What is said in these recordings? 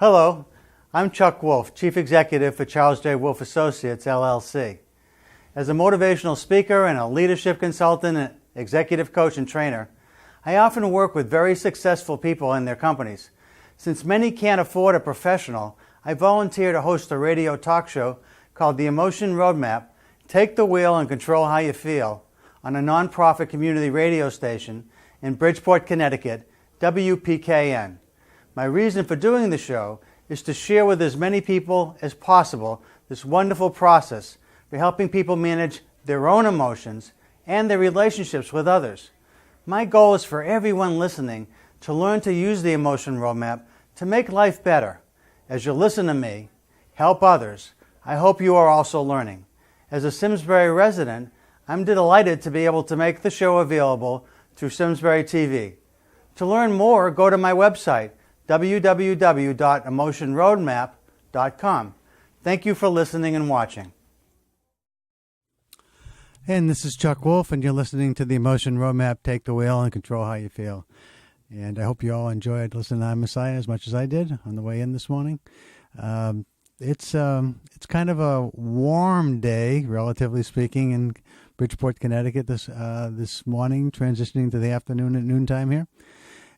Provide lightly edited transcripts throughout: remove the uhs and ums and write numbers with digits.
Hello, I'm Chuck Wolf, Chief Executive for Charles J. Wolf Associates, LLC. As a motivational speaker and a leadership consultant and executive coach and trainer, I often work with very successful people in their companies. Since many can't afford a professional, I volunteer to host a radio talk show called The Emotion Roadmap, Take the Wheel and Control How You Feel, on a nonprofit community radio station in Bridgeport, Connecticut, WPKN. My reason for doing the show is to share with as many people as possible this wonderful process for helping people manage their own emotions and their relationships with others. My goal is for everyone listening to learn to use the Emotion Roadmap to make life better. As you listen to me, help others, I hope you are also learning. As a Simsbury resident, I'm delighted to be able to make the show available through Simsbury TV. To learn more, go to my website, www.emotionroadmap.com. Thank you for listening and watching. And this is Chuck Wolf, and you're listening to the Emotion Roadmap, Take the Wheel and Control How You Feel. And I hope you all enjoyed listening to I'm Messiah as much as I did on the way in this morning. It's kind of a warm day, relatively speaking, in Bridgeport, Connecticut this morning, transitioning to the afternoon at noontime here.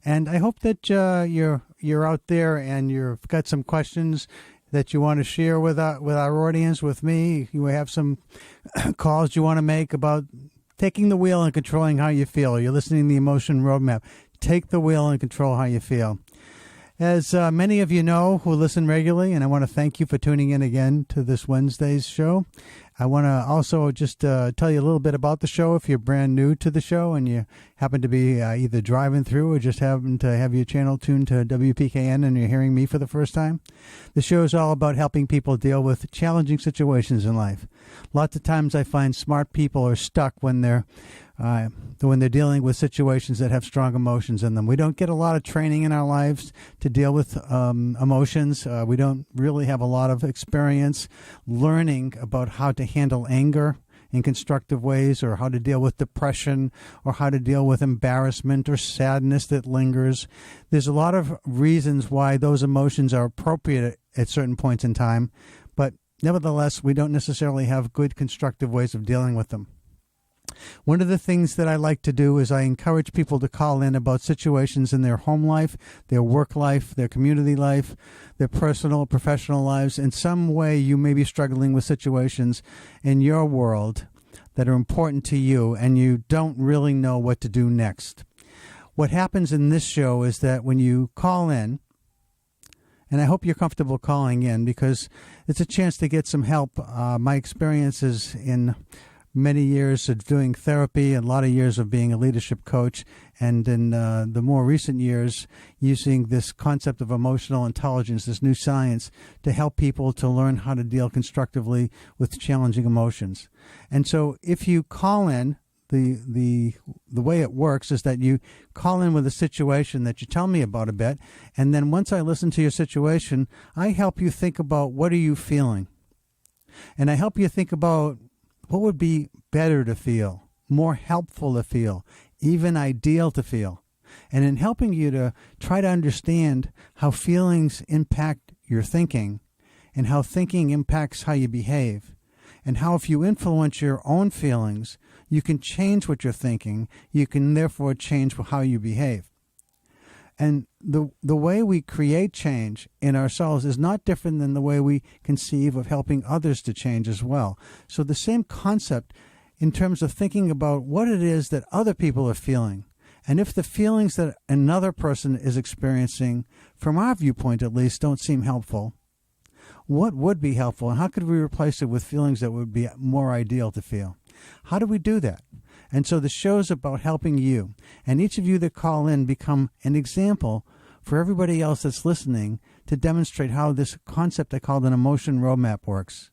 And I hope that you're out there and you've got some questions that you want to share with our audience, with me. You have some calls you want to make about taking the wheel and controlling how you feel. You're listening to the Emotion Roadmap. Take the wheel and control how you feel. As many of you know who listen regularly, and I want to thank you for tuning in again to this Wednesday's show. I want to also just tell you a little bit about the show if you're brand new to the show and you happen to be either driving through or just happen to have your channel tuned to WPKN and you're hearing me for the first time. The show is all about helping people deal with challenging situations in life. Lots of times I find smart people are stuck when they're dealing with situations that have strong emotions in them. We don't get a lot of training in our lives to deal with emotions. We don't really have a lot of experience learning about how to handle anger in constructive ways, or how to deal with depression, or how to deal with embarrassment or sadness that lingers. There's a lot of reasons why those emotions are appropriate at certain points in time, but nevertheless, we don't necessarily have good constructive ways of dealing with them. One of the things that I like to do is I encourage people to call in about situations in their home life, their work life, their community life, their personal, professional lives. In some way, you may be struggling with situations in your world that are important to you, and you don't really know what to do next. What happens in this show is that when you call in, and I hope you're comfortable calling in because it's a chance to get some help. My experiences in many years of doing therapy and a lot of years of being a leadership coach, and in the more recent years using this concept of emotional intelligence, this new science, to help people to learn how to deal constructively with challenging emotions. And so if you call in, the way it works is that you call in with a situation that you tell me about a bit, and then once I listen to your situation, I help you think about what are you feeling. And I help you think about what would be better to feel, more helpful to feel, even ideal to feel. And in helping you to try to understand how feelings impact your thinking, and how thinking impacts how you behave, and how if you influence your own feelings, you can change what you're thinking, you can therefore change how you behave. And the way we create change in ourselves is not different than the way we conceive of helping others to change as well. So the same concept in terms of thinking about what it is that other people are feeling. And if the feelings that another person is experiencing, from our viewpoint at least, don't seem helpful, what would be helpful? And how could we replace it with feelings that would be more ideal to feel? How do we do that? And so the show's about helping you. And each of you that call in become an example for everybody else that's listening to demonstrate how this concept I called an emotion roadmap works.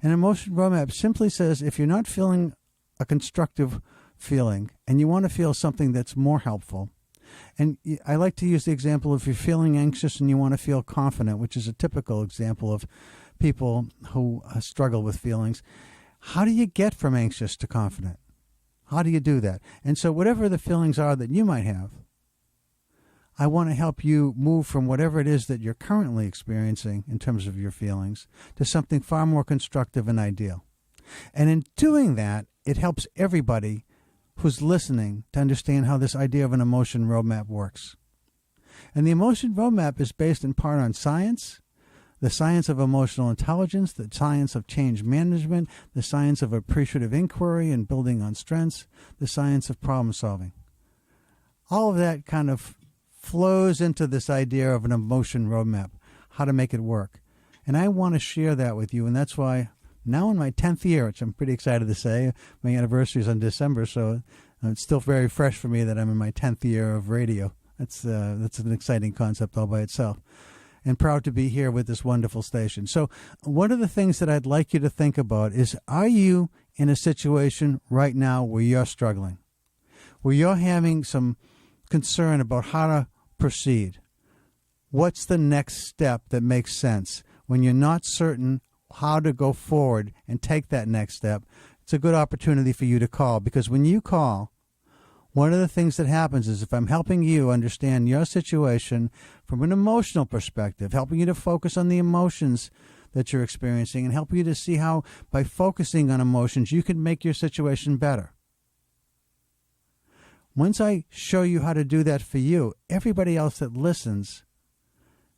An emotion roadmap simply says if you're not feeling a constructive feeling and you want to feel something that's more helpful, and I like to use the example if you're feeling anxious and you want to feel confident, which is a typical example of people who struggle with feelings. How do you get from anxious to confident? How do you do that? And so whatever the feelings are that you might have, I want to help you move from whatever it is that you're currently experiencing in terms of your feelings to something far more constructive and ideal. And in doing that, it helps everybody who's listening to understand how this idea of an emotion roadmap works. And the emotion roadmap is based in part on science, the science of emotional intelligence, the science of change management, the science of appreciative inquiry and building on strengths, the science of problem solving. All of that kind of flows into this idea of an emotion roadmap, how to make it work. And I want to share that with you, and that's why now in my 10th year, which I'm pretty excited to say, my anniversary is in December, so it's still very fresh for me that I'm in my 10th year of radio. That's an exciting concept all by itself. And proud to be here with this wonderful station. So one of the things that I'd like you to think about is, are you in a situation right now where you're struggling, where you're having some concern about how to proceed? What's the next step that makes sense? When you're not certain how to go forward and take that next step, it's a good opportunity for you to call, because when you call, one of the things that happens is, if I'm helping you understand your situation from an emotional perspective, helping you to focus on the emotions that you're experiencing and help you to see how by focusing on emotions you can make your situation better. Once I show you how to do that for you, everybody else that listens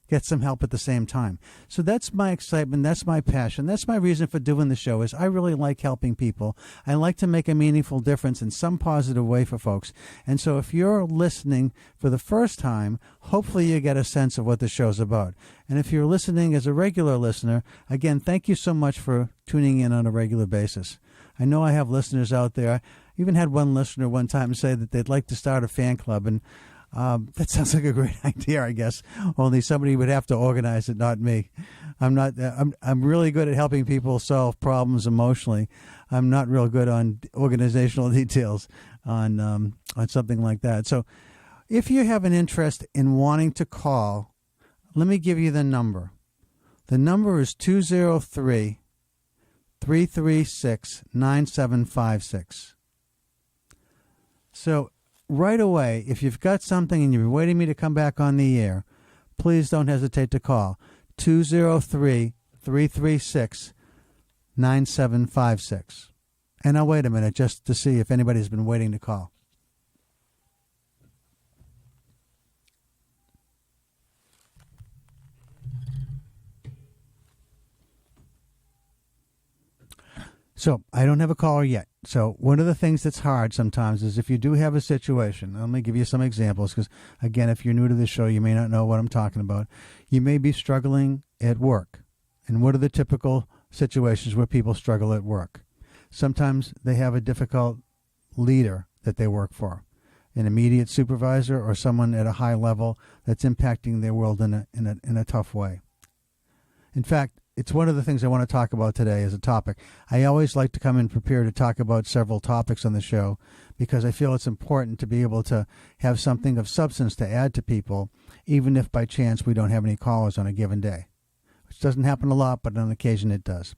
gets some help at the same time. So that's my excitement, that's my passion, that's my reason for doing the show, is I really like helping people. I like to make a meaningful difference in some positive way for folks. And so if you're listening for the first time, hopefully you get a sense of what the show's about. And if you're listening as a regular listener, again, thank you so much for tuning in on a regular basis. I know I have listeners out there. I even had one listener one time say that they'd like to start a fan club, and that sounds like a great idea, I guess. Only somebody would have to organize it, not me. I'm really good at helping people solve problems emotionally. I'm not real good on organizational details on something like that. So if you have an interest in wanting to call, let me give you the number. The number is 203-336-9756. So right away, if you've got something and you're waiting me to come back on the air, please don't hesitate to call 203-336-9756. And I'll wait a minute just to see if anybody's been waiting to call. So I don't have a caller yet. So one of the things that's hard sometimes is if you do have a situation. Let me give you some examples, because, again, if you're new to the show, you may not know what I'm talking about. You may be struggling at work. And what are the typical situations where people struggle at work? Sometimes they have a difficult leader that they work for, an immediate supervisor or someone at a high level that's impacting their world in a tough way. In fact, it's one of the things I want to talk about today as a topic. I always like to come in prepared to talk about several topics on the show, because I feel it's important to be able to have something of substance to add to people, even if by chance we don't have any callers on a given day, which doesn't happen a lot, but on occasion it does.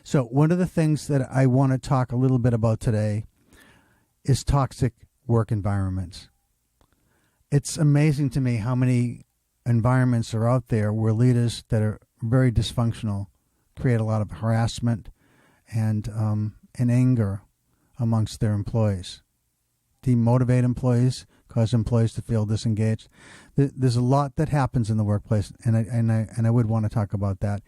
So one of the things that I want to talk a little bit about today is toxic work environments. It's amazing to me how many environments are out there where leaders that are very dysfunctional create a lot of harassment and anger amongst their employees. Demotivate employees, cause employees to feel disengaged. There's a lot that happens in the workplace, and I would want to talk about that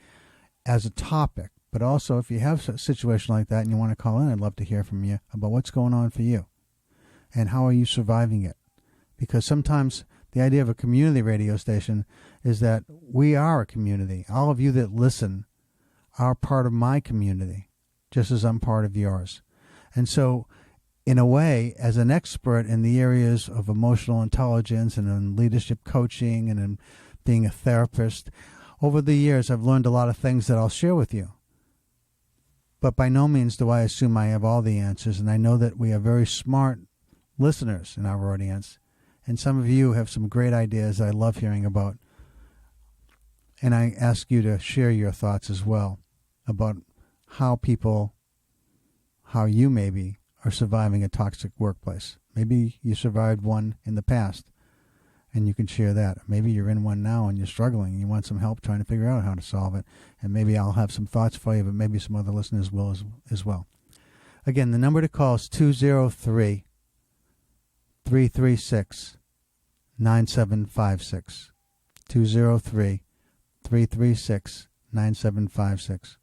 as a topic. But also, if you have a situation like that and you want to call in, I'd love to hear from you about what's going on for you and how are you surviving it. Because sometimes the idea of a community radio station is that we are a community. All of you that listen are part of my community, just as I'm part of yours. And so, in a way, as an expert in the areas of emotional intelligence and in leadership coaching and in being a therapist, over the years I've learned a lot of things that I'll share with you. But by no means do I assume I have all the answers, and I know that we have very smart listeners in our audience. And some of you have some great ideas I love hearing about. And I ask you to share your thoughts as well about how you maybe are surviving a toxic workplace. Maybe you survived one in the past. and you can share that. Maybe you're in one now and you're struggling. You want some help trying to figure out how to solve it. And maybe I'll have some thoughts for you, but maybe some other listeners will as well. Again, the number to call is 203-336-9756. 203-336-9756.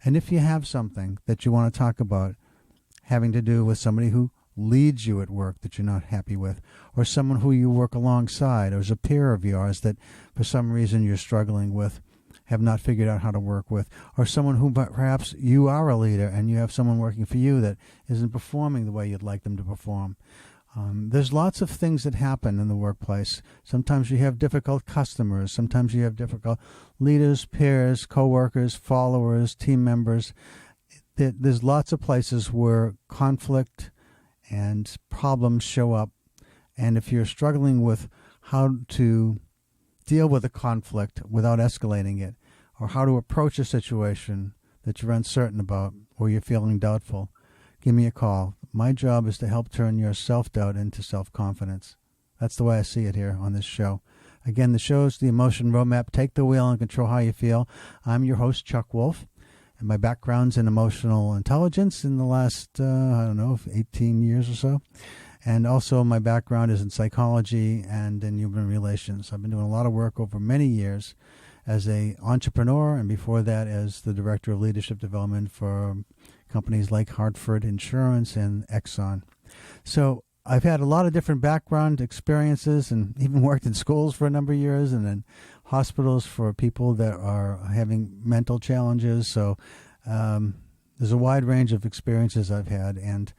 And if you have something that you want to talk about having to do with somebody who leads you at work that you're not happy with, or someone who you work alongside, or is a peer of yours that for some reason you're struggling with, have not figured out how to work with, or someone who perhaps you are a leader and you have someone working for you that isn't performing the way you'd like them to perform. There's lots of things that happen in the workplace. Sometimes you have difficult customers. Sometimes you have difficult leaders, peers, coworkers, followers, team members. There's lots of places where conflict and problems show up. And if you're struggling with how to deal with a conflict without escalating it, or how to approach a situation that you're uncertain about or you're feeling doubtful, give me a call. My job is to help turn your self-doubt into self-confidence. That's the way I see it here on this show. Again, the show is the Emotion Roadmap. Take the wheel and control how you feel. I'm your host, Chuck Wolf, and my background's in emotional intelligence in the last, 18 years or so. And also my background is in psychology and in human relations. I've been doing a lot of work over many years as an entrepreneur, and before that as the Director of Leadership Development for companies like Hartford Insurance and Exxon. So I've had a lot of different background experiences and even worked in schools for a number of years and in hospitals for people that are having mental challenges. So there's a wide range of experiences I've had, and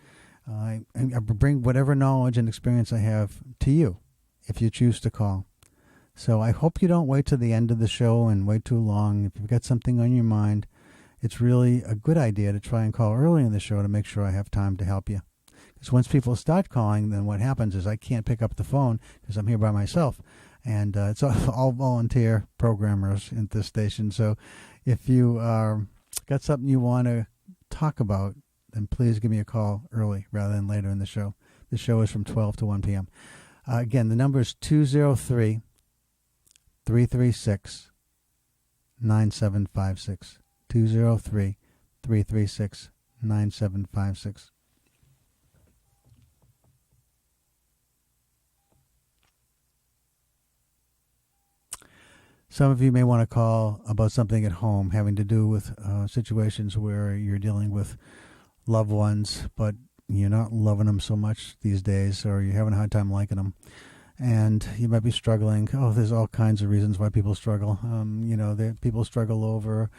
I bring whatever knowledge and experience I have to you if you choose to call. So I hope you don't wait to the end of the show and wait too long. If you've got something on your mind, it's really a good idea to try and call early in the show to make sure I have time to help you. Because once people start calling, then what happens is I can't pick up the phone because I'm here by myself. And it's all volunteer programmers at this station. So if you got something you want to talk about, then please give me a call early rather than later in the show. The show is from 12 to 1 p.m. Again, the number is 203-336-9756. 203-336-9756. Some of you may want to call about something at home having to do with situations where you're dealing with loved ones, but you're not loving them so much these days, or you're having a hard time liking them. And you might be struggling. There's all kinds of reasons why people struggle. People struggle over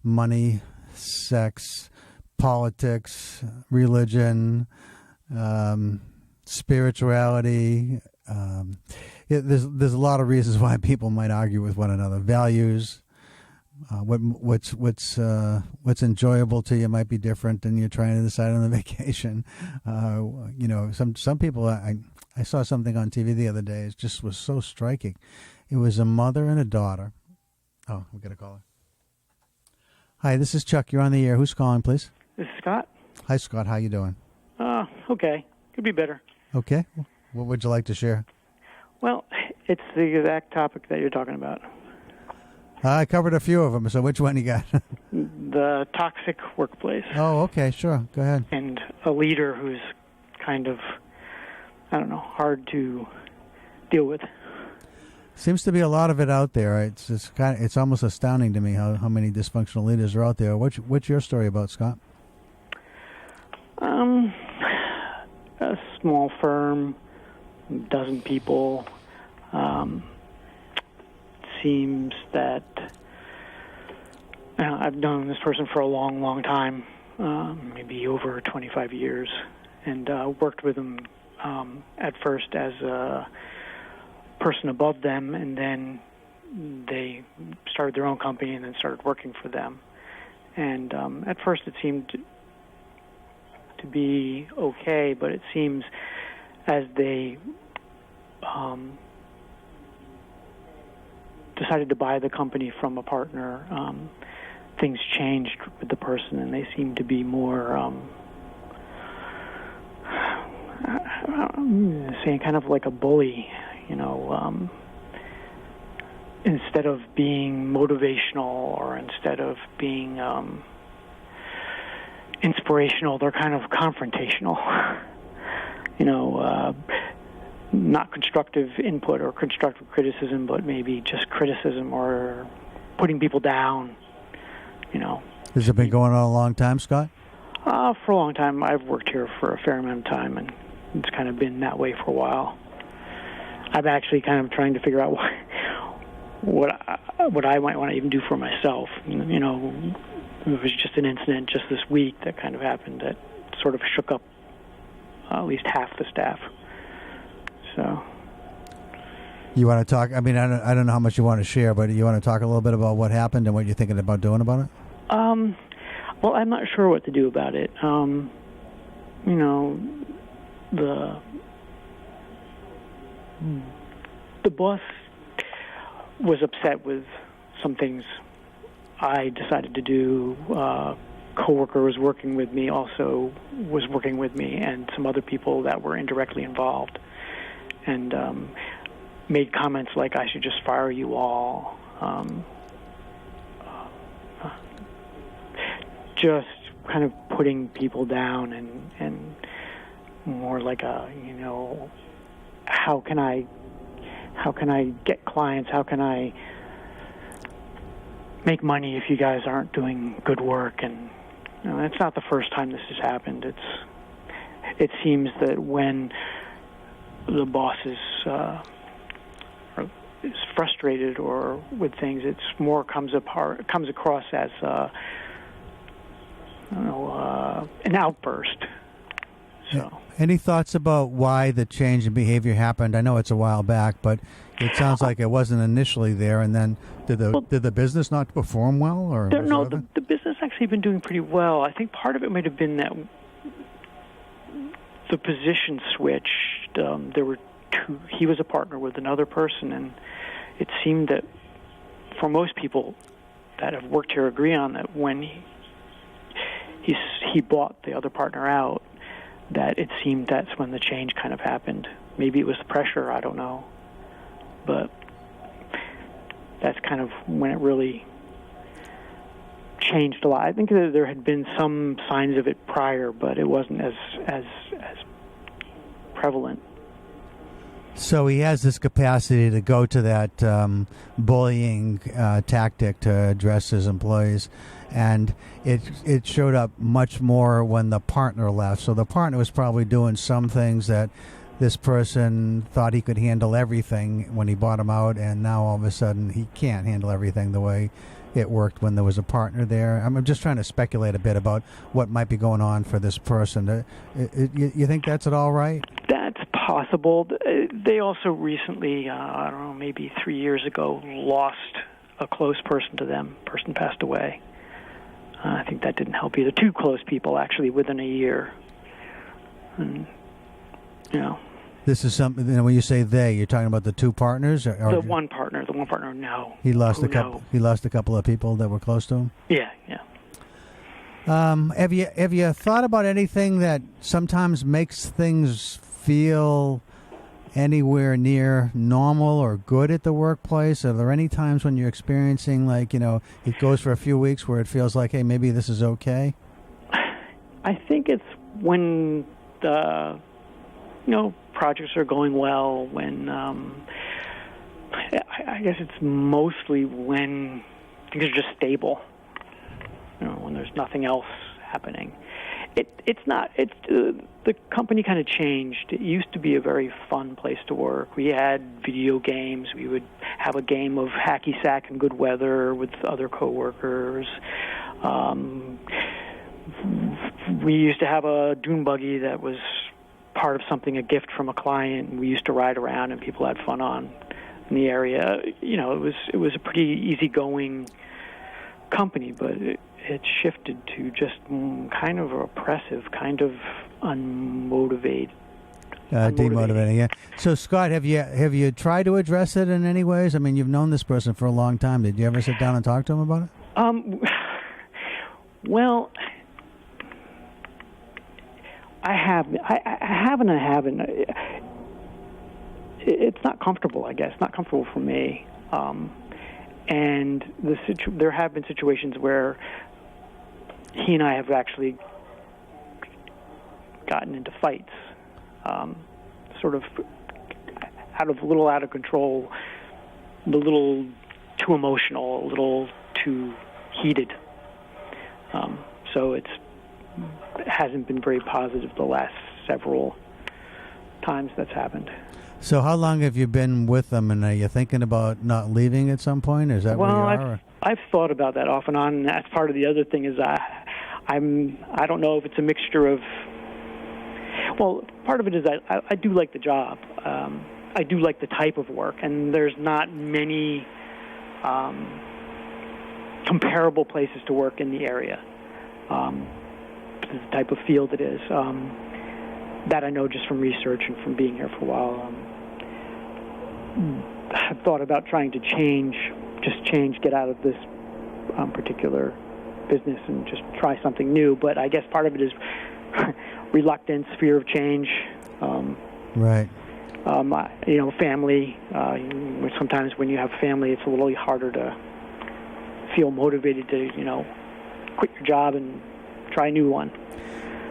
money, sex, politics, religion, spirituality. There's a lot of reasons why people might argue with one another. Values, what's enjoyable to you might be different, and you're trying to decide on the vacation. Some people. I saw something on TV the other day. It just was so striking. It was a mother and a daughter. Oh, we got a caller. Hi, this is Chuck. You're on the air. Who's calling, please? This is Scott. Hi, Scott. How you doing? Okay. Could be better. Okay. What would you like to share? Well, it's the exact topic that you're talking about. I covered a few of them, so which one you got? The toxic workplace. Oh, okay. Sure. Go ahead. And a leader who's kind of, hard to deal with. Seems to be a lot of it out there. It's almost astounding to me how many dysfunctional leaders are out there. What's your story about, Scott? A small firm, a dozen people. Seems that I've known this person for a long, long time, maybe over 25 years, and worked with them at first as a person above them, and then they started their own company and then started working for them. And at first it seemed to be okay, but it seems as they decided to buy the company from a partner, things changed with the person, and they seemed to be more, saying kind of like a bully, Instead of being motivational or instead of being inspirational, they're kind of confrontational. Not constructive input or constructive criticism, but maybe just criticism or putting people down. Has it been going on a long time, Scott? For a long time. I've worked here for a fair amount of time, and it's kind of been that way for a while. I'm actually kind of trying to figure out what I might want to even do for myself. It was just an incident just this week that kind of happened that sort of shook up at least half the staff. So. You want to talk? I mean, I don't know how much you want to share, but you want to talk a little bit about what happened and what you're thinking about doing about it? Well, I'm not sure what to do about it. The boss was upset with some things I decided to do. Coworker was working with me, also was working with me, and some other people that were indirectly involved, and made comments like I should just fire you all. Just kind of putting people down and more like how can I get clients? How can I make money if you guys aren't doing good work? And it's not the first time this has happened. It seems that when the boss is frustrated or with things, it's more comes across as an outburst. So. Any thoughts about why the change in behavior happened? I know it's a while back, but it sounds like it wasn't initially there. And then did the business not perform well? Or no, the business actually been doing pretty well. I think part of it might have been that the position switched. There were two. He was a partner with another person, and it seemed that for most people that have worked here agree on that when he bought the other partner out, that it seemed that's when the change kind of happened. Maybe it was the pressure, I don't know. But that's kind of when it really changed a lot. I think that there had been some signs of it prior, but it wasn't as prevalent. So he has this capacity to go to that bullying tactic to address his employees, and it showed up much more when the partner left. So the partner was probably doing some things that this person thought he could handle everything when he bought him out, and now all of a sudden he can't handle everything the way it worked when there was a partner there. I'm just trying to speculate a bit about what might be going on for this person. You think that's at all right? That's possible. They also recently, I don't know, maybe 3 years ago, lost a close person to them. Person passed away. I think that didn't help either. Two close people, actually, within a year. And, This is something. When you say they, you're talking about the two partners, or the one partner. The one partner, no. He lost a couple. No. He lost a couple of people that were close to him. Yeah. Have you thought about anything that sometimes makes things feel anywhere near normal or good at the workplace? Are there any times when you're experiencing it goes for a few weeks where it feels like, hey, maybe this is okay? I think it's when the projects are going well, when I guess it's mostly when things are just stable, when there's nothing else happening. The company kind of changed. It used to be a very fun place to work. We had video games. We would have a game of hacky sack and good weather with other coworkers. We used to have a dune buggy that was part of something, a gift from a client, and we used to ride around and people had fun on in the area. It was a pretty easygoing company, but it shifted to just kind of oppressive, kind of unmotivated. Demotivating, yeah. So, Scott, have you tried to address it in any ways? I mean, you've known this person for a long time. Did you ever sit down and talk to him about it? Well, I haven't. it's not comfortable, I guess, not comfortable for me. And there have been situations where he and I have actually gotten into fights, sort of out of control, a little too emotional, a little too heated. So it hasn't been very positive the last several times that's happened. So how long have you been with them, and are you thinking about not leaving at some point? Is that where you are? I've thought about that off and on, and that's part of the other thing is I don't know if it's a mixture of, well, part of it is I do like the job. I do like the type of work, and there's not many comparable places to work in the area. The type of field it is. That I know just from research and from being here for a while. I've thought about trying to change, get out of this particular business and just try something new. But I guess part of it is reluctance, fear of change. Right. Family. Sometimes when you have family, it's a little harder to feel motivated to, quit your job and try a new one.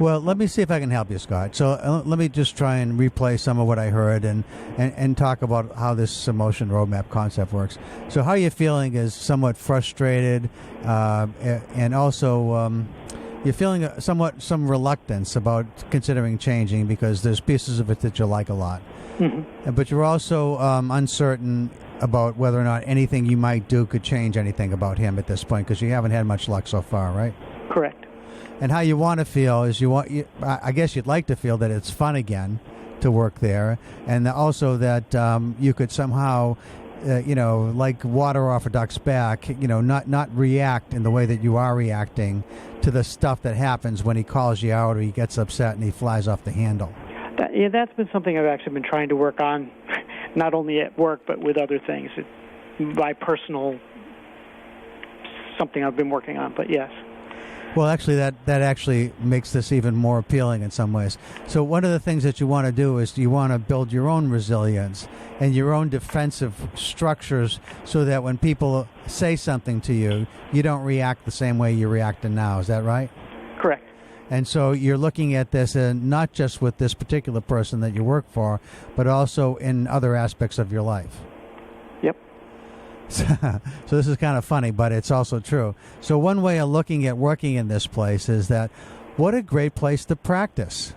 Well, let me see if I can help you, Scott. So let me just try and replay some of what I heard and talk about how this emotion roadmap concept works. So how you're feeling is somewhat frustrated, and also you're feeling some reluctance about considering changing because there's pieces of it that you like a lot. Mm-hmm. But you're also uncertain about whether or not anything you might do could change anything about him at this point because you haven't had much luck so far, right? Correct. And how you want to feel is I guess you'd like to feel that it's fun again to work there, and also that you could somehow, like water off a duck's back, not react in the way that you are reacting to the stuff that happens when he calls you out or he gets upset and he flies off the handle. That's been something I've actually been trying to work on, not only at work but with other things. My personal, something I've been working on, but yes. Well, actually, that actually makes this even more appealing in some ways. So one of the things that you want to do is you want to build your own resilience and your own defensive structures so that when people say something to you, you don't react the same way you're reacting now. Is that right? Correct. And so you're looking at this not just with this particular person that you work for, but also in other aspects of your life. Yep. So this is kind of funny, but it's also true. So one way of looking at working in this place is that what a great place to practice.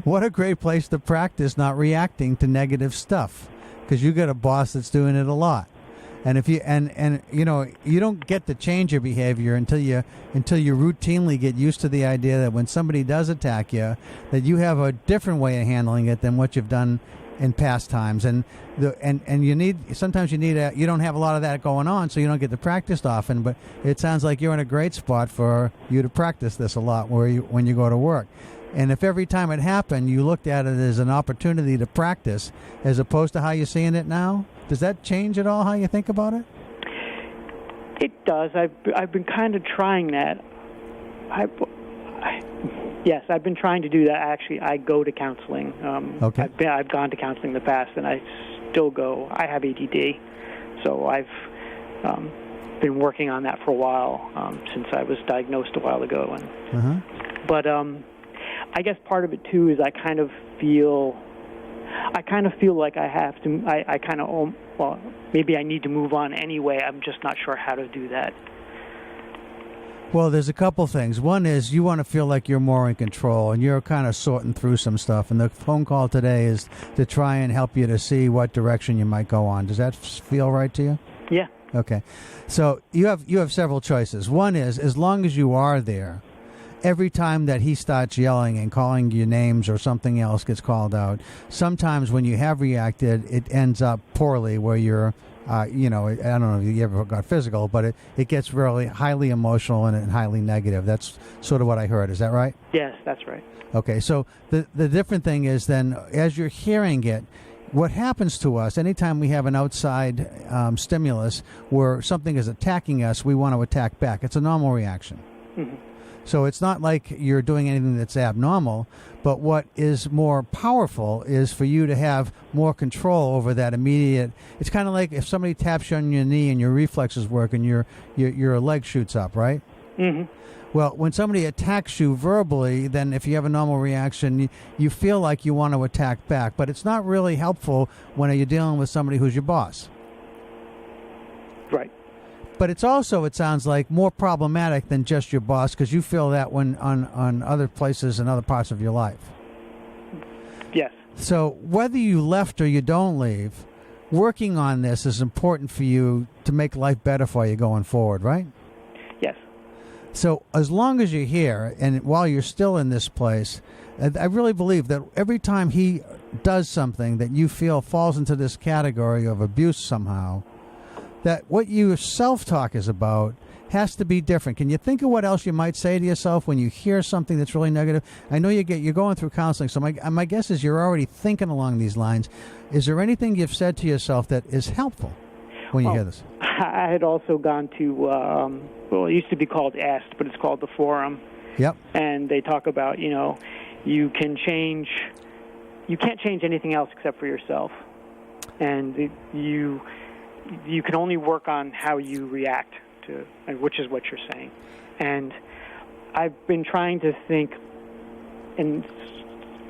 What a great place to practice not reacting to negative stuff, because you got a boss that's doing it a lot. And if you you don't get to change your behavior until you routinely get used to the idea that when somebody does attack you, that you have a different way of handling it than what you've done in past times, and you don't have a lot of that going on, so you don't get to practice often. But it sounds like you're in a great spot for you to practice this a lot when you go to work. And if every time it happened you looked at it as an opportunity to practice as opposed to how you're seeing it now, does that change at all how you think about it? It does. I've been kind of trying that. Yes, I've been trying to do that. Actually, I go to counseling. Okay. I've gone to counseling in the past, and I still go. I have ADD, so I've been working on that for a while since I was diagnosed a while ago. But I guess part of it too is I kind of feel like I have to. Maybe I need to move on anyway. I'm just not sure how to do that. Well, there's a couple things. One is you want to feel like you're more in control, and you're kind of sorting through some stuff. And the phone call today is to try and help you to see what direction you might go on. Does that feel right to you? Yeah. Okay. So you have several choices. One is, as long as you are there, every time that he starts yelling and calling you names or something else gets called out, sometimes when you have reacted, it ends up poorly where you're I don't know if you ever got physical, but it gets really highly emotional and highly negative. That's sort of what I heard. Is that right? Yes, that's right. Okay, so the different thing is then, as you're hearing it, what happens to us anytime we have an outside stimulus where something is attacking us, we want to attack back. It's a normal reaction. Mm-hmm. So it's not like you're doing anything that's abnormal, but what is more powerful is for you to have more control over that immediate. It's kind of like if somebody taps you on your knee and your reflexes work and your leg shoots up, right? Mm-hmm. Well, when somebody attacks you verbally, then if you have a normal reaction, you feel like you want to attack back. But it's not really helpful when you're dealing with somebody who's your boss. Right. But it's also, it sounds like, more problematic than just your boss, because you feel that when on other places and other parts of your life. Yes. So whether you left or you don't leave, working on this is important for you to make life better for you going forward, right? Yes. So as long as you're here and while you're still in this place, I really believe that every time he does something that you feel falls into this category of abuse somehow, that what your self-talk is about has to be different. Can you think of what else you might say to yourself when you hear something that's really negative? I know you're going through counseling, so my guess is you're already thinking along these lines. Is there anything you've said to yourself that is helpful when you hear this? I had also gone to, well, it used to be called AST, but it's called the Forum. Yep. And they talk about, you can't change anything else except for yourself. And you can only work on how you react to, which is what you're saying. And I've been trying to think in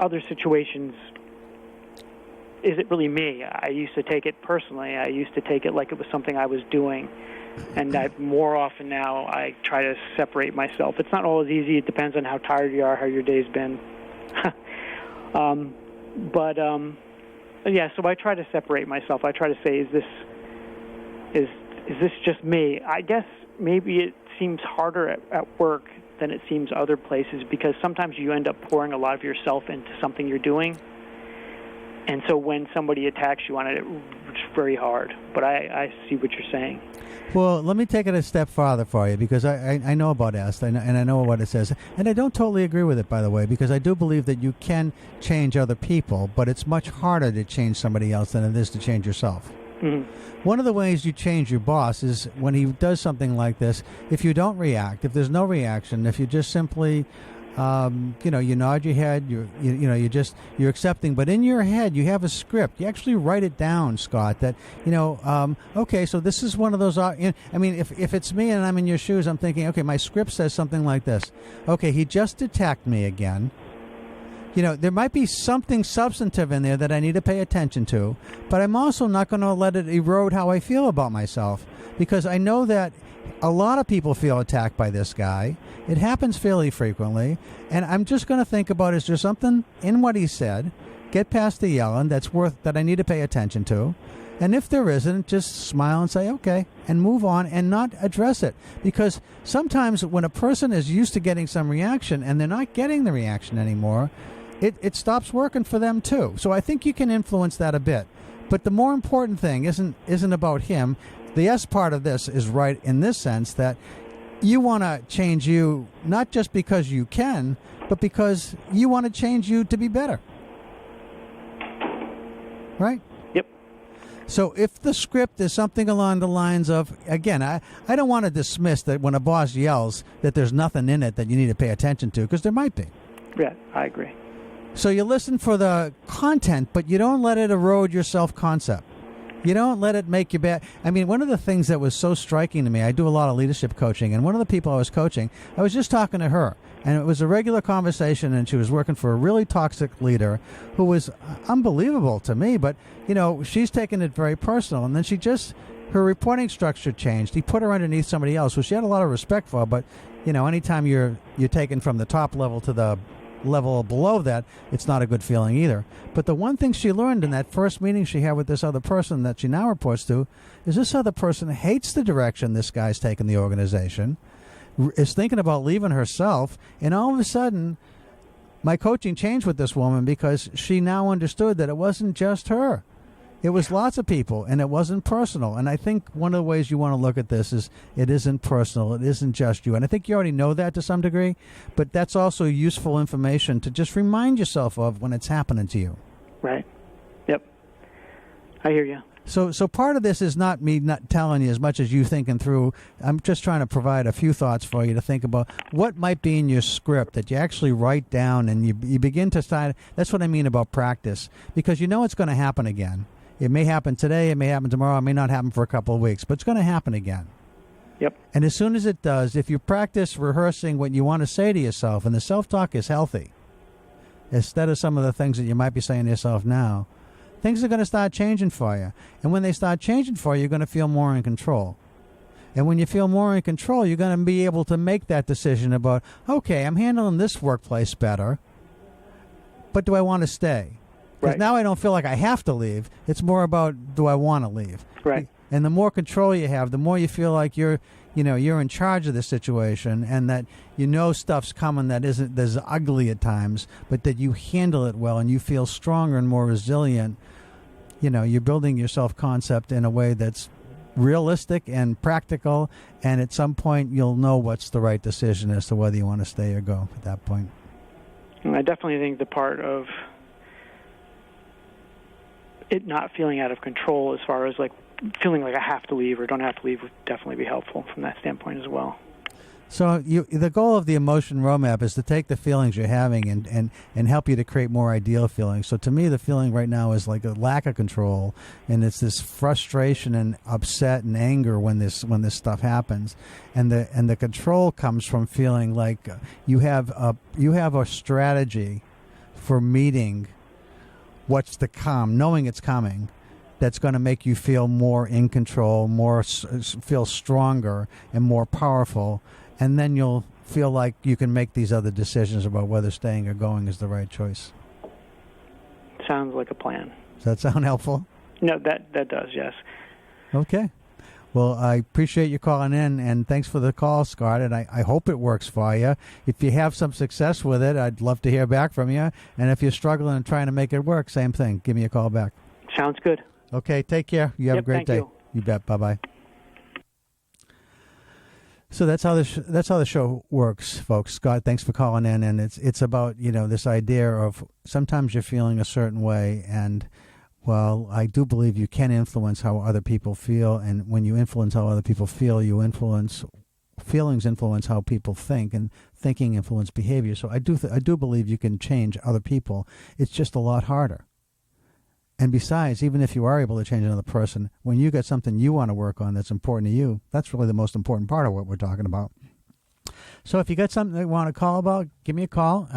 other situations, is it really me? I used to take it personally. I used to take it like it was something I was doing. And more often now, I try to separate myself. It's not always easy. It depends on how tired you are, how your day's been. Yeah, so I try to separate myself. I try to say, is this just me? I guess maybe it seems harder at work than it seems other places, because sometimes you end up pouring a lot of yourself into something you're doing. And so when somebody attacks you on it, it's very hard. But I see what you're saying. Well, let me take it a step farther for you, because I know about AST, and I know what it says. And I don't totally agree with it, by the way, because I do believe that you can change other people, but it's much harder to change somebody else than it is to change yourself. Mm-hmm. One of the ways you change your boss is when he does something like this, if you don't react, if there's no reaction, if you just simply... you nod your head, you're accepting, but in your head you have a script. You actually write it down, Scott, that, okay, so this is one of those, if it's me and I'm in your shoes, I'm thinking, okay, my script says something like this. Okay, he just attacked me again. There might be something substantive in there that I need to pay attention to, but I'm also not going to let it erode how I feel about myself, because I know that a lot of people feel attacked by this guy. It happens fairly frequently, and I'm just going to think about, is there something in what he said, get past the yelling, that I need to pay attention to, and if there isn't, just smile and say, okay, and move on and not address it. Because sometimes when a person is used to getting some reaction and they're not getting the reaction anymore, it stops working for them too. So I think you can influence that a bit. But the more important thing isn't about him. The S part of this is right in this sense, that you want to change you not just because you can, but because you want to change you to be better. Right? Yep. So if the script is something along the lines of, again, I don't want to dismiss that when a boss yells that there's nothing in it that you need to pay attention to, because there might be. Yeah, I agree. So you listen for the content, but you don't let it erode your self-concept. You don't let it make you bad. I mean, one of the things that was so striking to me, I do a lot of leadership coaching, and one of the people I was coaching, I was just talking to her, and it was a regular conversation, and she was working for a really toxic leader who was unbelievable to me, but, she's taken it very personal, and then her reporting structure changed. He put her underneath somebody else, who she had a lot of respect for, but, anytime you're taken from the top level to the level below that, it's not a good feeling either. But the one thing she learned in that first meeting she had with this other person that she now reports to is this other person hates the direction this guy's taken the organization, is thinking about leaving herself, and all of a sudden my coaching changed with this woman because she now understood that it wasn't just her. It was lots of people, and it wasn't personal. And I think one of the ways you want to look at this is it isn't personal. It isn't just you. And I think you already know that to some degree, but that's also useful information to just remind yourself of when it's happening to you. Right. Yep. I hear you. So part of this is not me not telling you as much as you thinking through. I'm just trying to provide a few thoughts for you to think about what might be in your script that you actually write down and you begin to start. That's what I mean about practice, because you know it's going to happen again. It may happen today, it may happen tomorrow, it may not happen for a couple of weeks, but it's going to happen again. Yep. And as soon as it does, if you practice rehearsing what you want to say to yourself, and the self-talk is healthy, instead of some of the things that you might be saying to yourself now, things are going to start changing for you. And when they start changing for you, you're going to feel more in control. And when you feel more in control, you're going to be able to make that decision about, okay, I'm handling this workplace better, but do I want to stay? Because now I don't feel like I have to leave. It's more about, do I want to leave? Right. And the more control you have, the more you feel like you're in charge of the situation, and that stuff's coming that isn't as ugly at times, but that you handle it well and you feel stronger and more resilient. You're building your self-concept in a way that's realistic and practical, and at some point you'll know what's the right decision as to whether you want to stay or go at that point. And I definitely think the part of it not feeling out of control, as far as like feeling like I have to leave or don't have to leave, would definitely be helpful from that standpoint as well. So the goal of the emotion roadmap is to take the feelings you're having and help you to create more ideal feelings. So to me, the feeling right now is like a lack of control, and it's this frustration and upset and anger when this stuff happens, and the control comes from feeling like you have a strategy for meeting what's to come, knowing it's coming, that's going to make you feel more in control, feel stronger and more powerful, and then you'll feel like you can make these other decisions about whether staying or going is the right choice. Sounds like a plan. Does that sound helpful? No, that does, yes. Okay. Well, I appreciate you calling in, and thanks for the call, Scott, and I hope it works for you. If you have some success with it, I'd love to hear back from you. And if you're struggling and trying to make it work, same thing. Give me a call back. Sounds good. Okay, take care. You have a great day. You. You bet. Bye-bye. So that's how the show works, folks. Scott, thanks for calling in, and it's about this idea of sometimes you're feeling a certain way, and well, I do believe you can influence how other people feel, and when you influence how other people feel, feelings influence how people think, and thinking influence behavior. So I do believe you can change other people. It's just a lot harder. And besides, even if you are able to change another person, when you got something you want to work on that's important to you, that's really the most important part of what we're talking about. So if you got something that you want to call about, give me a call.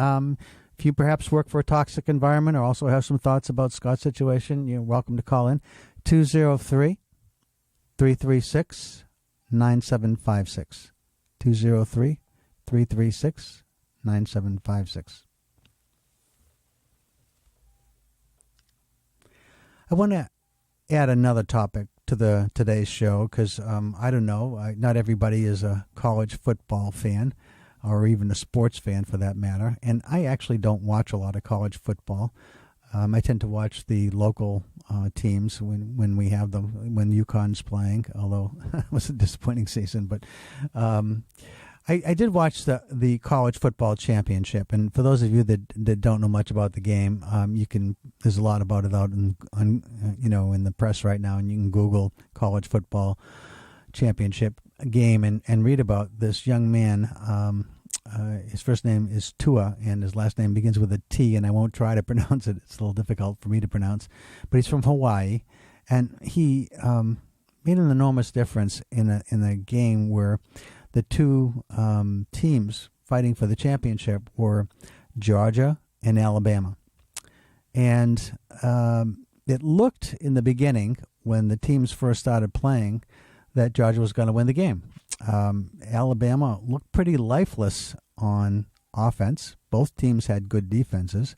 If you perhaps work for a toxic environment or also have some thoughts about Scott's situation, you're welcome to call in 203-336-9756. 203-336-9756. I want to add another topic to today's show because I don't know, not everybody is a college football fan or even a sports fan for that matter, and I actually don't watch a lot of college football. I tend to watch the local teams when we have them, when UConn's playing, although it was a disappointing season, but I did watch the college football championship, and for those of you that don't know much about the game, there's a lot about it out in the press right now, and you can Google college football championship game and read about this young man. His first name is Tua, and his last name begins with a T, and I won't try to pronounce it. It's a little difficult for me to pronounce, but he's from Hawaii, and he made an enormous difference in a game where the two teams fighting for the championship were Georgia and Alabama. And it looked in the beginning, when the teams first started playing, that Georgia was going to win the game. Alabama looked pretty lifeless on offense. Both teams had good defenses.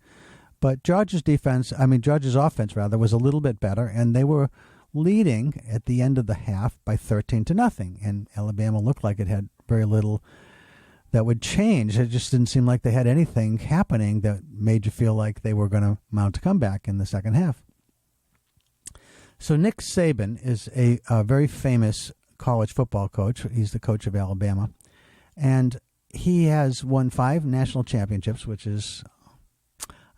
But Georgia's offense, was a little bit better, and they were leading at the end of the half by 13-0, and Alabama looked like it had very little that would change. It just didn't seem like they had anything happening that made you feel like they were going to mount a comeback in the second half. So Nick Saban is a very famous college football coach. He's the coach of Alabama, and he has won 5 national championships, which is,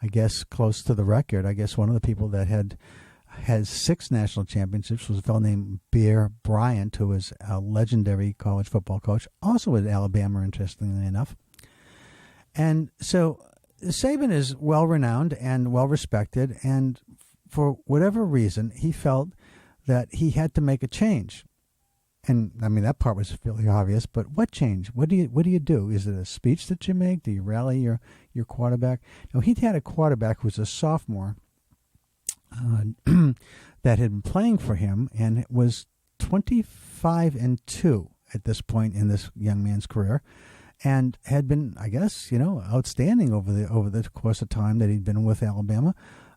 I guess, close to the record. I guess one of the people that had has 6 national championships, was a fellow named Bear Bryant, who was a legendary college football coach, also at Alabama, interestingly enough. And so Saban is well-renowned and well-respected, and for whatever reason, he felt that he had to make a change. And, I mean, that part was fairly obvious, but what change? What do you do? Is it a speech that you make? Do you rally your quarterback? Now, he'd had a quarterback who was a sophomore that had been playing for him and was 25-2 at this point in this young man's career, and had been, I guess, outstanding over the course of time that he'd been with Alabama.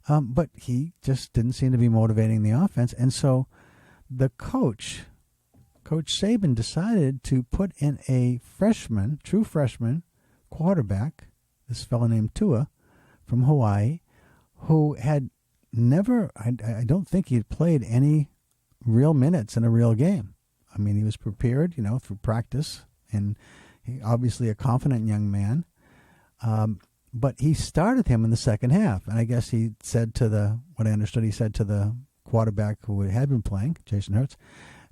But he just didn't seem to be motivating the offense, and so the Coach Saban, decided to put in a true freshman quarterback, this fellow named Tua from Hawaii, who had never, I don't think he had played any real minutes in a real game. I mean, he was prepared, through practice, and obviously a confident young man. But he started him in the second half, and I guess he said to the quarterback who had been playing, Jason Hurts,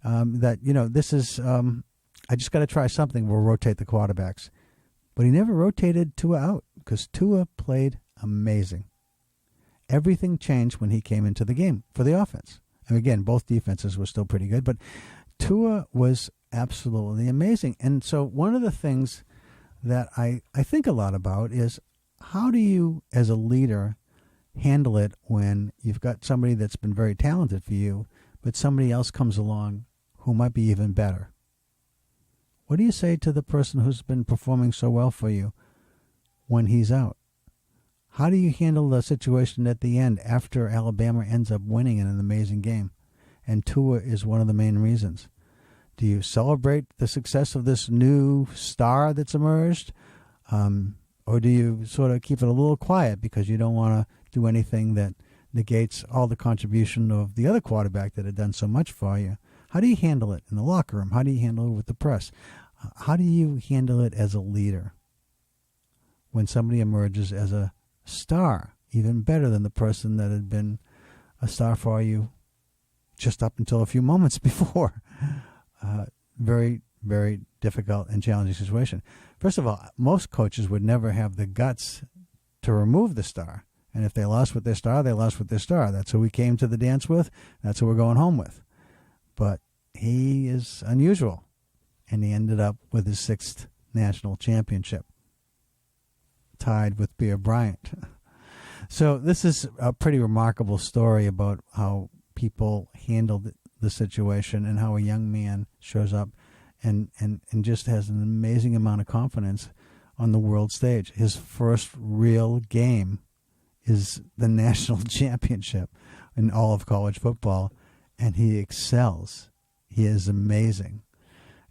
that, this is, I just got to try something. We'll rotate the quarterbacks. But he never rotated Tua out because Tua played amazing. Everything changed when he came into the game for the offense. And again, both defenses were still pretty good, but Tua was absolutely amazing. And so one of the things that I think a lot about is, how do you, as a leader, handle it when you've got somebody that's been very talented for you, but somebody else comes along who might be even better? What do you say to the person who's been performing so well for you when he's out? How do you handle the situation at the end after Alabama ends up winning in an amazing game? And Tua is one of the main reasons. Do you celebrate the success of this new star that's emerged? Or do you sort of keep it a little quiet because you don't want to do anything that negates all the contribution of the other quarterback that had done so much for you? How do you handle it in the locker room? How do you handle it with the press? How do you handle it as a leader when somebody emerges as a star, even better than the person that had been a star for you just up until a few moments before? Very, very difficult and challenging situation. First of all, most coaches would never have the guts to remove the star. And if they lost with their star, they lost with their star. That's who we came to the dance with. That's who we're going home with. But he is unusual. And he ended up with his 6th national championship, tied with Bear Bryant. So this is a pretty remarkable story about how people handled the situation and how a young man shows up and just has an amazing amount of confidence on the world stage. His first real game is the national championship in all of college football, and he excels. He is amazing.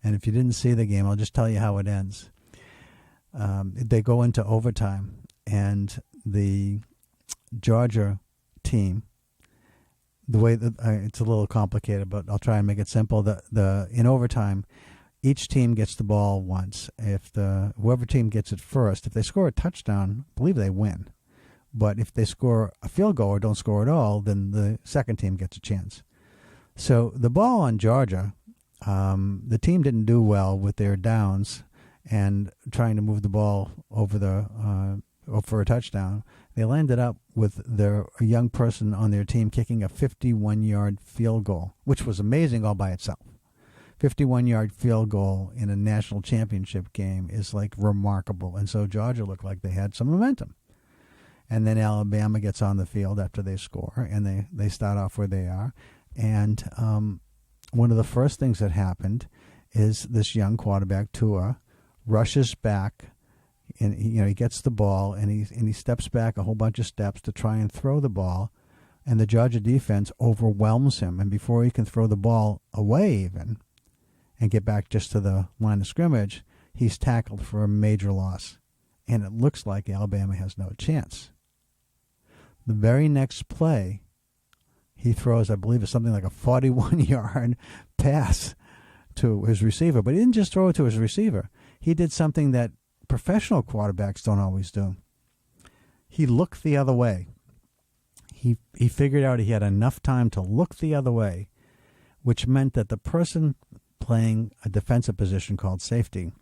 And if you didn't see the game, I'll just tell you how it ends. They go into overtime, and the Georgia team, the way that it's a little complicated, but I'll try and make it simple. In overtime, each team gets the ball once. If whoever team gets it first, if they score a touchdown, I believe they win. But if they score a field goal or don't score at all, then the second team gets a chance. So the ball on Georgia, the team didn't do well with their downs and trying to move the ball over for a touchdown. They landed up with a young person on their team kicking a 51-yard field goal, which was amazing all by itself. 51-yard field goal in a national championship game is like remarkable. And so Georgia looked like they had some momentum. And then Alabama gets on the field after they score, and they start off where they are. And one of the first things that happened is this young quarterback, Tua, rushes back, and he gets the ball, and he steps back a whole bunch of steps to try and throw the ball, and the Georgia defense overwhelms him. And before he can throw the ball away even and get back just to the line of scrimmage, he's tackled for a major loss. And it looks like Alabama has no chance. The very next play, he throws, I believe it's something like a 41-yard pass to his receiver. But he didn't just throw it to his receiver. He did something that professional quarterbacks don't always do. He looked the other way. he figured out he had enough time to look the other way, which meant that the person playing a defensive position called safety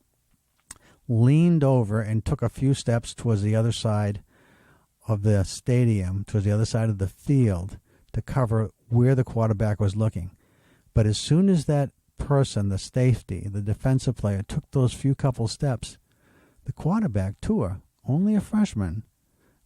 leaned over and took a few steps towards the other side of the stadium, towards the other side of the field, to cover where the quarterback was looking. But as soon as that person, the safety, the defensive player, took those few couple steps, the quarterback, Tua, only a freshman,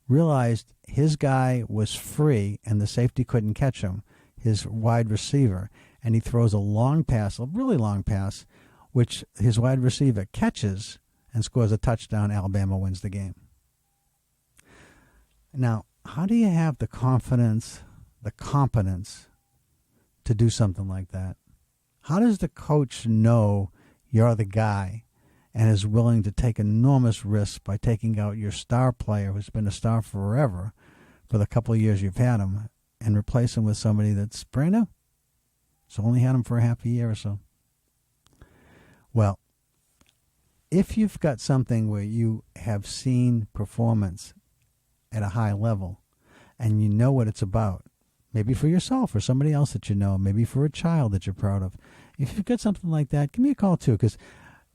realized his guy was free and the safety couldn't catch him, his wide receiver, and he throws a long pass, a really long pass, which his wide receiver catches and scores a touchdown. Alabama wins the game. Now, how do you have the confidence, the competence to do something like that? How does the coach know you're the guy and is willing to take enormous risks by taking out your star player who's been a star forever for the couple of years you've had him and replace him with somebody that's brand new? So only had him for a half a year or so. Well, if you've got something where you have seen performance at a high level and you know what it's about, maybe for yourself or somebody else that you know, maybe for a child that you're proud of, if you've got something like that, give me a call too, because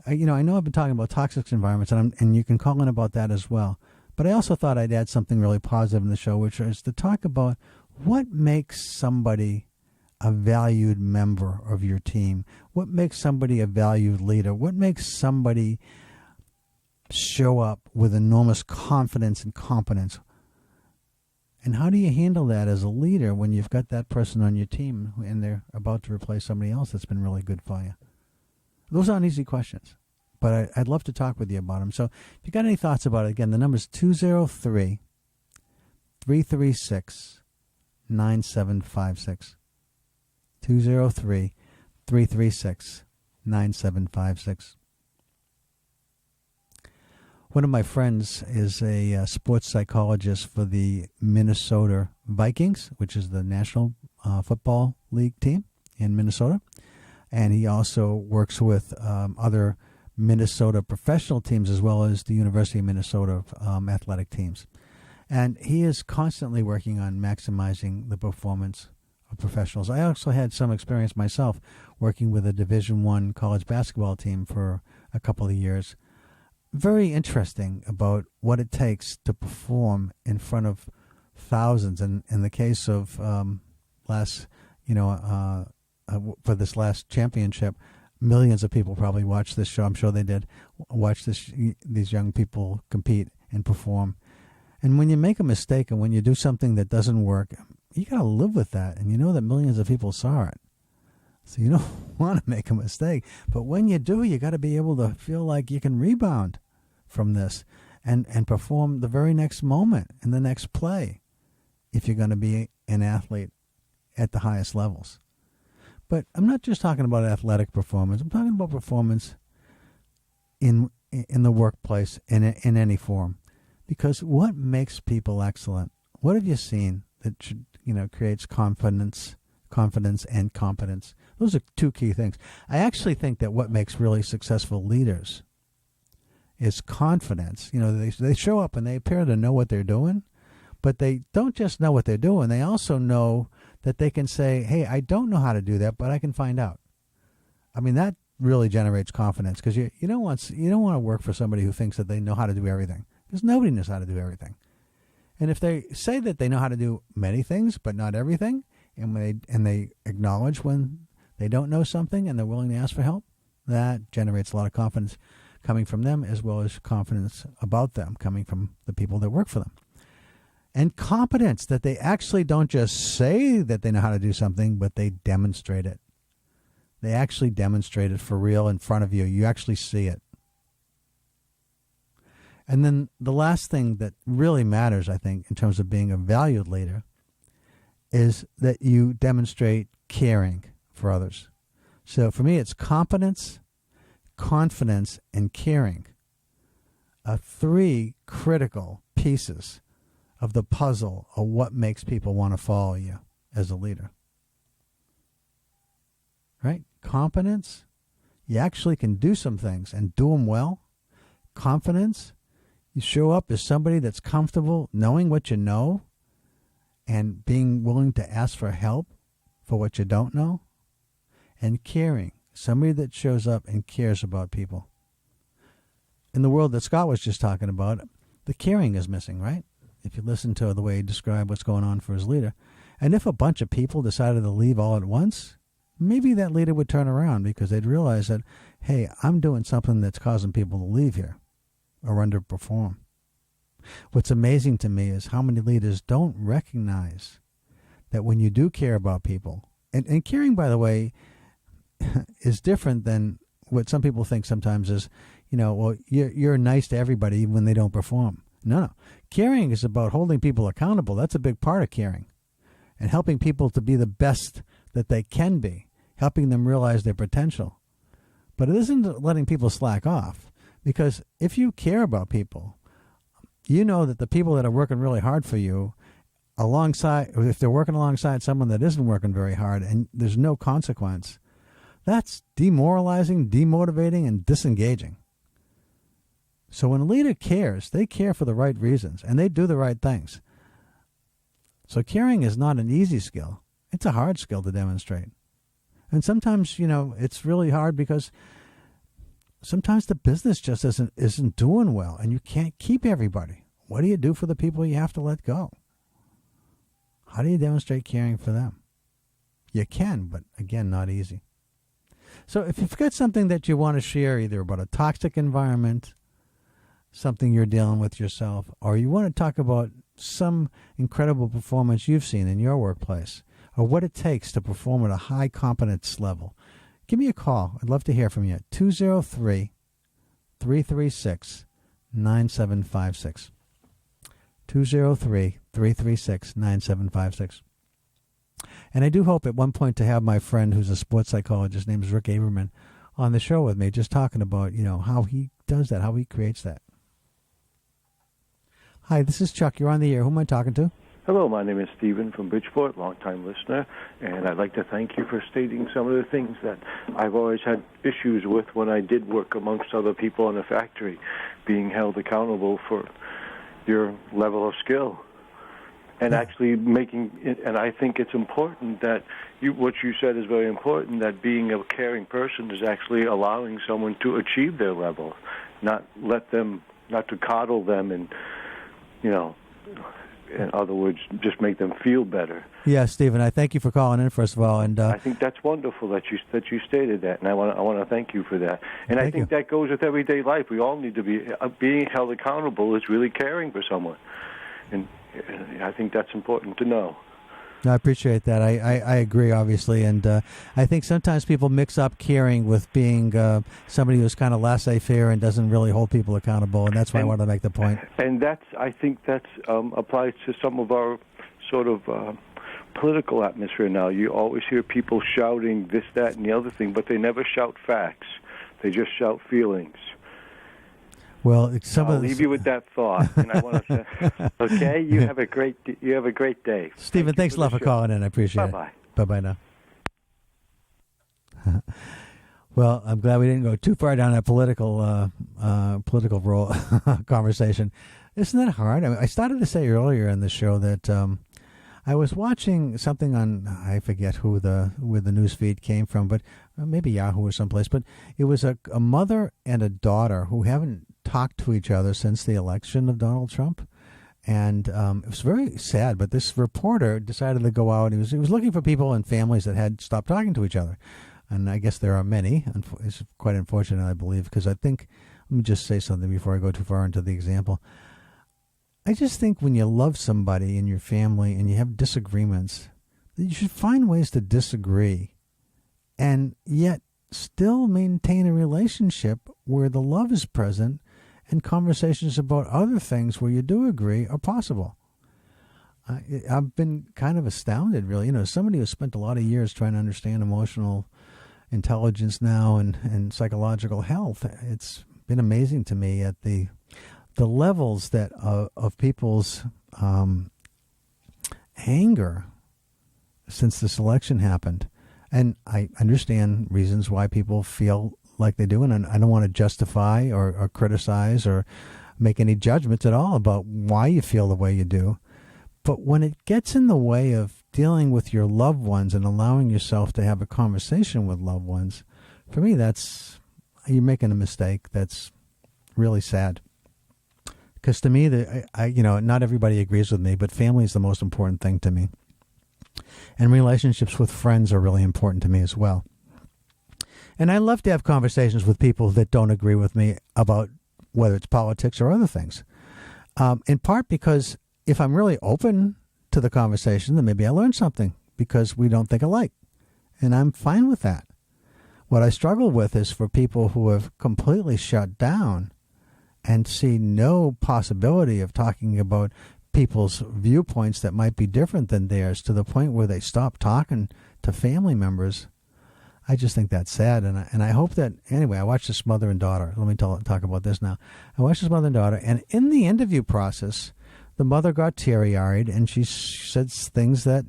I know I've been talking about toxic environments, and you can call in about that as well. But I also thought I'd add something really positive in the show, which is to talk about what makes somebody a valued member of your team, what makes somebody a valued leader, what makes somebody show up with enormous confidence and competence. And how do you handle that as a leader when you've got that person on your team and they're about to replace somebody else that's been really good for you? Those aren't easy questions, but I'd love to talk with you about them. So if you got any thoughts about it, again, the number is 203-336-9756. 203-336-9756. One of my friends is a sports psychologist for the Minnesota Vikings, which is the National Football League team in Minnesota. And he also works with other Minnesota professional teams as well as the University of Minnesota athletic teams. And he is constantly working on maximizing the performance of professionals. I also had some experience myself working with a Division I college basketball team for a couple of years. Very interesting about what it takes to perform in front of thousands. And in the case of for this last championship, millions of people probably watched this show. I'm sure they did watch these young people compete and perform. And when you make a mistake and when you do something that doesn't work, you got to live with that. And you know that millions of people saw it. So you don't want to make a mistake. But when you do, you got to be able to feel like you can rebound from this and perform the very next moment in the next play if you're going to be an athlete at the highest levels. But I'm not just talking about athletic performance. I'm talking about performance in the workplace in any form. Because what makes people excellent? What have you seen that creates confidence and competence? Those are two key things. I actually think that what makes really successful leaders is confidence. They show up and they appear to know what they're doing, but they don't just know what they're doing. They also know that they can say, hey, I don't know how to do that, but I can find out. I mean, that really generates confidence, because you don't want to work for somebody who thinks that they know how to do everything, because nobody knows how to do everything. And if they say that they know how to do many things but not everything, and they acknowledge when they don't know something and they're willing to ask for help, that generates a lot of confidence coming from them, as well as confidence about them coming from the people that work for them. And competence, that they actually don't just say that they know how to do something, but they demonstrate it. They actually demonstrate it for real in front of you. You actually see it. And then the last thing that really matters, I think, in terms of being a valued leader, is that you demonstrate caring for others. So for me, it's competence, confidence, and caring are three critical pieces of the puzzle of what makes people want to follow you as a leader. Right? Competence, you actually can do some things and do them well. Confidence, you show up as somebody that's comfortable knowing what you know and being willing to ask for help for what you don't know, and caring. Somebody that shows up and cares about people. In the world that Scott was just talking about, the caring is missing, right? If you listen to the way he described what's going on for his leader. And if a bunch of people decided to leave all at once, maybe that leader would turn around because they'd realize that, hey, I'm doing something that's causing people to leave here or underperform. What's amazing to me is how many leaders don't recognize that when you do care about people, and caring, by the way, is different than what some people think sometimes is, well, you're nice to everybody even when they don't perform. No. Caring is about holding people accountable. That's a big part of caring. And helping people to be the best that they can be, helping them realize their potential. But it isn't letting people slack off, because if you care about people, you know that the people that are working really hard for you, alongside, or if they're working alongside someone that isn't working very hard and there's no consequence, that's demoralizing, demotivating, and disengaging. So when a leader cares, they care for the right reasons, and they do the right things. So caring is not an easy skill. It's a hard skill to demonstrate. And sometimes, it's really hard because sometimes the business just isn't doing well, and you can't keep everybody. What do you do for the people you have to let go? How do you demonstrate caring for them? You can, but again, not easy. So if you've got something that you want to share, either about a toxic environment, something you're dealing with yourself, or you want to talk about some incredible performance you've seen in your workplace, or what it takes to perform at a high competence level, give me a call. I'd love to hear from you. 203-336-9756. 203-336-9756. And I do hope at one point to have my friend who's a sports psychologist named Rick Averman on the show with me, just talking about, how he does that, how he creates that. Hi, this is Chuck. You're on the air. Who am I talking to? Hello, my name is Stephen from Bridgeport, longtime listener, and I'd like to thank you for stating some of the things that I've always had issues with when I did work amongst other people in a factory, being held accountable for your level of skill. And actually making it, and I think it's important that what you said is very important, that being a caring person is actually allowing someone to achieve their level, not to coddle them and, in other words, just make them feel better. Yeah, Stephen, I thank you for calling in, first of all. And I think that's wonderful that you stated that, and I want to thank you for that. And I think that goes with everyday life. We all need to be being held accountable is really caring for someone, and I think that's important to know. I appreciate that. I agree, obviously, and I think sometimes people mix up caring with being somebody who's kind of laissez-faire and doesn't really hold people accountable, and that's why I wanted to make the point. And I think that's applies to some of our sort of political atmosphere now. You always hear people shouting this, that, and the other thing, but they never shout facts. They just shout feelings. Well, I'll leave you with that thought, and I want to say, okay, you have a great day. Stephen, thanks a lot for calling in. I appreciate it. Bye-bye. Bye-bye now. Well, I'm glad we didn't go too far down that political role conversation. Isn't that hard? I started to say earlier in the show that I was watching something on, I forget where the news feed came from, but maybe Yahoo or someplace. But it was a mother and a daughter who haven't talked to each other since the election of Donald Trump. And it was very sad, but this reporter decided to go out. He was looking for people and families that had stopped talking to each other. And I guess there are many. It's quite unfortunate, I believe, because I think, let me just say something before I go too far into the example. I just think when you love somebody in your family and you have disagreements, that you should find ways to disagree and yet still maintain a relationship where the love is present and conversations about other things where you do agree are possible. I've been kind of astounded, really. Somebody who spent a lot of years trying to understand emotional intelligence now and psychological health. It's been amazing to me at the levels that of people's anger since this election happened. And I understand reasons why people feel like they do, and I don't want to justify or criticize or make any judgments at all about why you feel the way you do. But when it gets in the way of dealing with your loved ones and allowing yourself to have a conversation with loved ones, for me, you're making a mistake. That's really sad. Because to me, not everybody agrees with me, but family is the most important thing to me. And relationships with friends are really important to me as well. And I love to have conversations with people that don't agree with me about whether it's politics or other things. In part because if I'm really open to the conversation, then maybe I learn something because we don't think alike. And I'm fine with that. What I struggle with is for people who have completely shut down and see no possibility of talking about people's viewpoints that might be different than theirs to the point where they stop talking to family members. I just think that's sad, and I hope that, anyway, I watched this mother and daughter. Let me talk about this now. I watched this mother and daughter, and in the interview process, the mother got teary-eyed, and she said things that,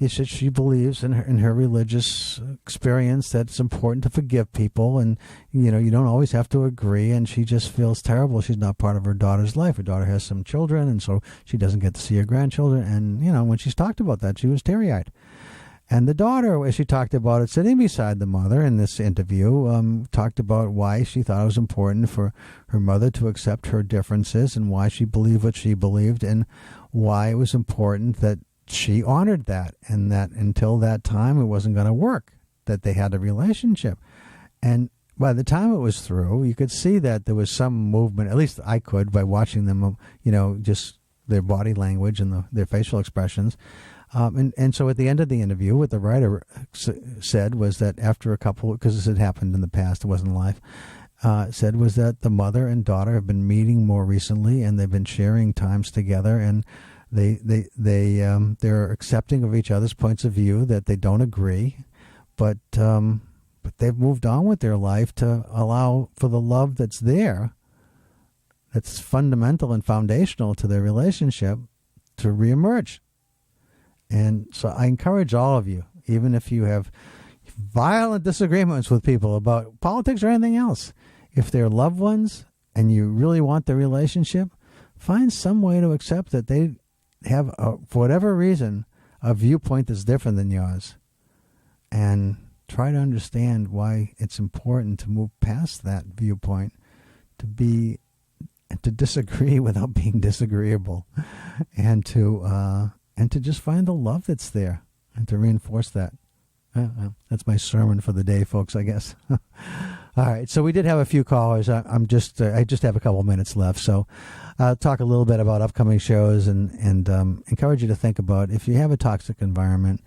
she believes in her religious experience that it's important to forgive people, and, you don't always have to agree, and she just feels terrible. She's not part of her daughter's life. Her daughter has some children, and so she doesn't get to see her grandchildren, and, when she's talked about that, she was teary-eyed. And the daughter, as she talked about it, sitting beside the mother in this interview, talked about why she thought it was important for her mother to accept her differences and why she believed what she believed and why it was important that she honored that and that until that time it wasn't going to work, that they had a relationship. And by the time it was through, you could see that there was some movement, at least I could, by watching them, just their body language and their facial expressions. And so at the end of the interview, what the writer said was that after a couple, because this had happened in the past, it wasn't live, said was that the mother and daughter have been meeting more recently and they've been sharing times together, and they're accepting of each other's points of view, that they don't agree, but they've moved on with their life to allow for the love that's there, that's fundamental and foundational to their relationship, to reemerge. And so I encourage all of you, even if you have violent disagreements with people about politics or anything else, if they're loved ones and you really want the relationship, find some way to accept that they have, for whatever reason, a viewpoint that's different than yours. And try to understand why it's important to move past that viewpoint, to disagree without being disagreeable, and to just find the love that's there and to reinforce that. That's my sermon for the day, folks, I guess. All right, so we did have a few callers. I just have a couple minutes left, so I'll talk a little bit about upcoming shows and encourage you to think about, if you have a toxic environment,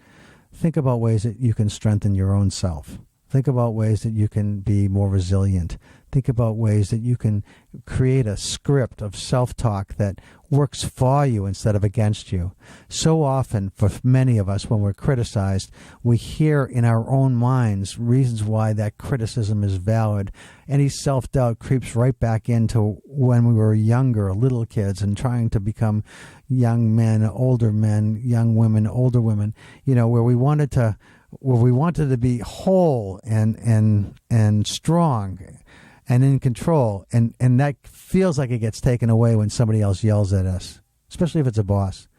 think about ways that you can strengthen your own self. Think about ways that you can be more resilient. Think about ways that you can create a script of self-talk that works for you instead of against you. So often, for many of us, when we're criticized, we hear in our own minds reasons why that criticism is valid. Any self-doubt creeps right back into when we were younger, little kids, and trying to become young men, young women, older women, where we wanted to be whole and strong and in control, and that feels like it gets taken away when somebody else yells at us, especially if it's a boss.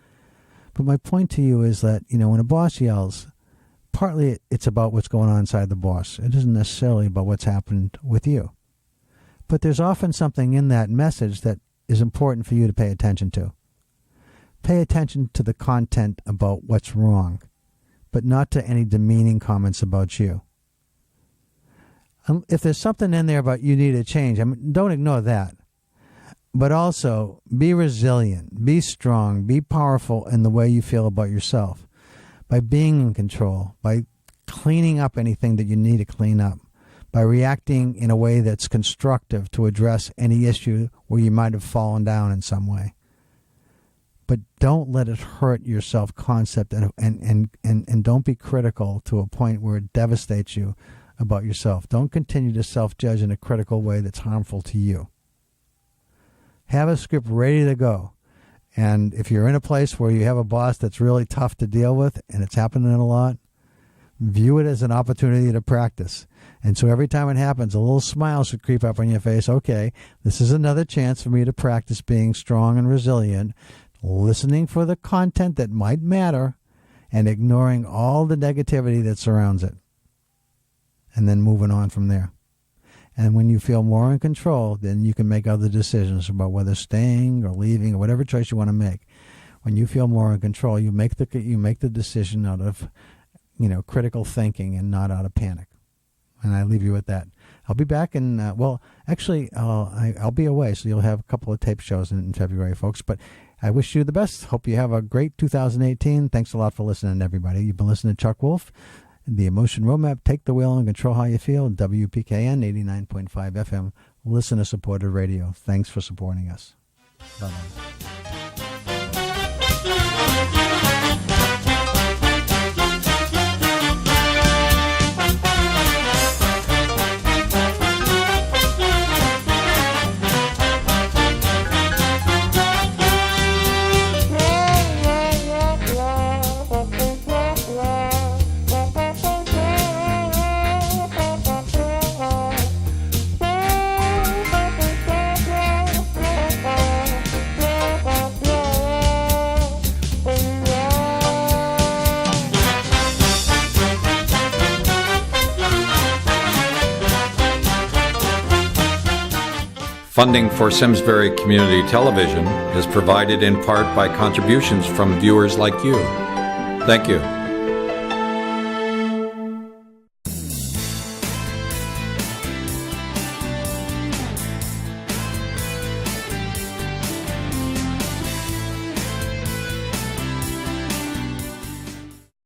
But my point to you is that, when a boss yells, partly it's about what's going on inside the boss. It isn't necessarily about what's happened with you. But there's often something in that message that is important for you to pay attention to. Pay attention to the content about what's wrong, but not to any demeaning comments about you. If there's something in there about you need to change, don't ignore that. But also, be resilient, be strong, be powerful in the way you feel about yourself. By being in control, by cleaning up anything that you need to clean up, by reacting in a way that's constructive to address any issue where you might have fallen down in some way. But don't let it hurt your self-concept, and don't be critical to a point where it devastates you about yourself. Don't continue to self-judge in a critical way that's harmful to you. Have a script ready to go. And if you're in a place where you have a boss that's really tough to deal with, and it's happening a lot, view it as an opportunity to practice. And so every time it happens, a little smile should creep up on your face. Okay, this is another chance for me to practice being strong and resilient. listening for the content that might matter and ignoring all the negativity that surrounds it, and then moving on from there. And when you feel more in control, then you can make other decisions about whether staying or leaving or whatever choice you want to make. When you feel more in control, you make the decision out of, critical thinking and not out of panic. And I leave you with that. I'll be back in, I'll be away, so you'll have a couple of tape shows in February, folks. But I wish you the best. Hope you have a great 2018. Thanks a lot for listening, everybody. You've been listening to Chuck Wolf, the Emotion Roadmap, Take the Wheel and Control How You Feel, WPKN 89.5 FM, listener-supported radio. Thanks for supporting us. Bye-bye. Funding for Simsbury Community Television is provided in part by contributions from viewers like you. Thank you.